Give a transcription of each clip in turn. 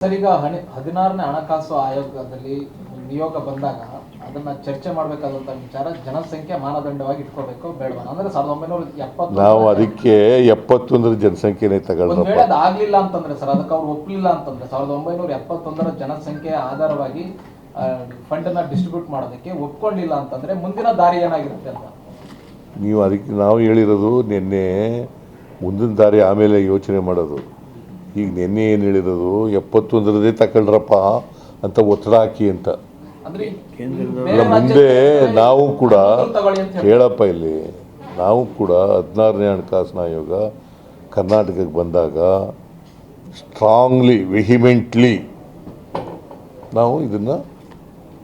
Sir, ಈಗ 16ನೇ ಹಣಕಾಸು ಆಯೋಗದಲ್ಲಿ ನಿಯೋಗ ಬಂದಾಗ ಅದನ್ನ ಚರ್ಚೆ ಮಾಡಬೇಕಾದಂತ ವಿಚಾರ ಜನಸಂಖ್ಯೆ ಮಾನದಂಡವಾಗಿ ಇಟ್ಕೋಬೇಕು ಬೇಡವಾ ಅಂದ್ರೆ 1970 ನಾವು ಅದಕ್ಕೆ 71 ಜನಸಂಖ್ಯೆನೇ ತಗೊಳ್ಳೋಣ. ಆಗ್ಲಿಲ್ಲ ಅಂತಂದ್ರೆ ಸರ್, ಅದಕ್ಕೆ ಅವ್ರು ಒಪ್ಪಲಿಲ್ಲ ಅಂತಂದ್ರೆ 1971 ಜನಸಂಖ್ಯೆ ಆಧಾರವಾಗಿ ಫಂಡ್ ನ ಡಿಸ್ಟ್ರಿಬ್ಯೂಟ್ ಮಾಡೋದಕ್ಕೆ ಒಪ್ಕೊಂಡಿಲ್ಲ ಅಂತಂದ್ರೆ ಮುಂದಿನ ದಾರಿ ಏನಾಗಿರುತ್ತೆ ಅಂತ ನೀವು ಅದಕ್ಕೆ ನಾವು ಹೇಳಿರೋದು ನಿನ್ನೆ ಮುಂದಿನ ದಾರಿ ಆಮೇಲೆ ಯೋಚನೆ ಮಾಡೋದು. ಈಗ ನಿನ್ನೆ ಏನು ಹೇಳಿರೋದು 71 ತಗೊಳ್ರಪ್ಪ ಅಂತ ಒತ್ತಡ ಹಾಕಿ ಅಂತ. ಮುಂದೆ ನಾವು ಕೂಡ ಹೇಳಪ್ಪ, ಇಲ್ಲಿ ನಾವು ಕೂಡ 16ನೇ ಹಣಕಾಸಿನ ಆಯೋಗ ಕರ್ನಾಟಕಕ್ಕೆ ಬಂದಾಗ ಸ್ಟ್ರಾಂಗ್ಲಿ ವೆಹಿಮೆಂಟ್ಲಿ ನಾವು ಇದನ್ನು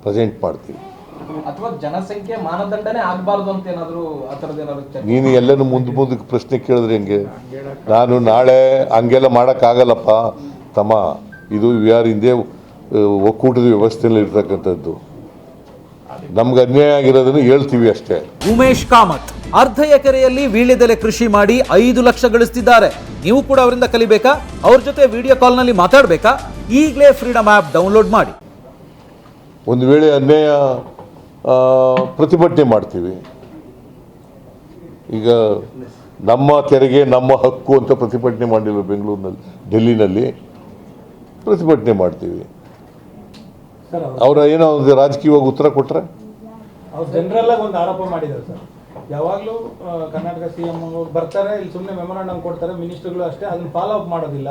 ಪ್ರೆಸೆಂಟ್ ಮಾಡ್ತೀವಿ. ಅಥವಾ ಜನಸಂಖ್ಯೆ ಮಾನದಂಡನೇ ಆಗಬಾರ್ದು ಅಂತ ಏನಾದರೂ ಆ ಥರದ್ದು ಏನಾದರೂ ನೀನು ಎಲ್ಲನೂ ಮುಂದಕ್ಕೆ ಪ್ರಶ್ನೆ ಕೇಳಿದ್ರೆ ಹೆಂಗೆ? ನಾನು ನಾಳೆ ಹಂಗೆಲ್ಲ ಮಾಡೋಕ್ಕಾಗಲ್ಲಪ್ಪ ತಮ್ಮ. ಇದು ಯಾರು ಹಿಂದೆ ಒಕ್ಕೂಟದ ವ್ಯವಸ್ಥೆಯಲ್ಲಿ ಇರ್ತಕ್ಕಂಥದ್ದು. ನಮ್ಗೆ ಅನ್ಯಾಯ ಆಗಿರೋದನ್ನು ಹೇಳ್ತೀವಿ ಅಷ್ಟೇ. ಉಮೇಶ್ ಕಾಮತ್ ಅರ್ಧ ಎಕರೆಯಲ್ಲಿ ವೀಳ್ಯದೆಲೆ ಕೃಷಿ ಮಾಡಿ 5 ಲಕ್ಷ ಗಳಿಸ್ತಿದ್ದಾರೆ. ನೀವು ಕೂಡ ಅವರಿಂದ ಕಲಿಬೇಕಾ? ಅವ್ರ ಜೊತೆ ವಿಡಿಯೋ ಕಾಲ್ನಲ್ಲಿ ಮಾತಾಡಬೇಕಾ? ಈಗಲೇ ಫ್ರೀಡಮ್ ಆ್ಯಪ್ ಡೌನ್ಲೋಡ್ ಮಾಡಿ. ಒಂದು ವೇಳೆ ಅನ್ಯಾಯ ಪ್ರತಿಭಟನೆ ಮಾಡ್ತೀವಿ. ಈಗ ನಮ್ಮ ತೆರಿಗೆ ನಮ್ಮ ಹಕ್ಕು ಅಂತ ಪ್ರತಿಭಟನೆ ಮಾಡಿಲ್ಲ ಬೆಂಗಳೂರಿನಲ್ಲಿ, ಡೆಲ್ಲಿನಲ್ಲಿ ಪ್ರತಿಭಟನೆ ಮಾಡ್ತೀವಿ. ಅವರ ಏನೋ ಒಂದು ರಾಜಕೀಯವಾಗಿ ಉತ್ತರ ಕೊಟ್ಟರೆ ಅವ್ರು ಜನರಲ್ ಆಗಿ ಒಂದು ಆರೋಪ ಮಾಡಿದ್ದಾರೆ ಸರ್. ಯಾವಾಗಲೂ ಕರ್ನಾಟಕ CM ಬರ್ತಾರೆ, ಇಲ್ಲಿ ಸುಮ್ಮನೆ ಮೆಮೊರಾಂಡಮ್ ಕೊಡ್ತಾರೆ, ಮಿನಿಸ್ಟರ್ಗಳು ಅಷ್ಟೇ ಅದನ್ನ ಫಾಲೋ ಅಪ್ ಮಾಡೋದಿಲ್ಲ.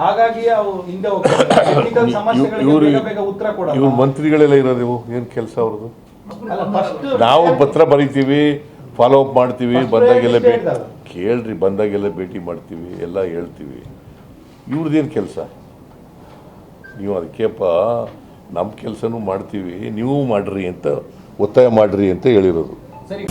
ಹಾಗಾಗಿ ಅವು ಹಿಂದೆ ಹೋಗ್ತಾರೆ. ಟೆಕ್ನಿಕಲ್ ಸಮಸ್ಯೆಗಳಿಗೆ ಬೇಗ ಉತ್ತರ ಕೊಡಲ್ಲ. ಇವ್ರು ಮಂತ್ರಿಗಳೆಲ್ಲ ಇರೋದು ಏನು ಕೆಲಸ ಅವ್ರದ್ದು? ನಾವು ಪತ್ರ ಬರೀತೀವಿ, ಫಾಲೋ ಅಪ್ ಮಾಡ್ತೀವಿ, ಬಂದಾಗೆಲ್ಲ ಕೇಳ್ರಿ, ಬಂದಾಗೆಲ್ಲ ಭೇಟಿ ಮಾಡ್ತೀವಿ, ಎಲ್ಲ ಹೇಳ್ತೀವಿ. ಇವ್ರದ್ದೇನು ಕೆಲಸ? ನೀವು ಅದಕ್ಕೆಪ್ಪ ನಮ್ಮ ಕೆಲಸನೂ ಮಾಡ್ತೀವಿ, ನೀವು ಮಾಡ್ರಿ ಅಂತ ಒತ್ತಾಯ ಮಾಡ್ರಿ ಅಂತ ಹೇಳಿರೋದು. ಸರಿ.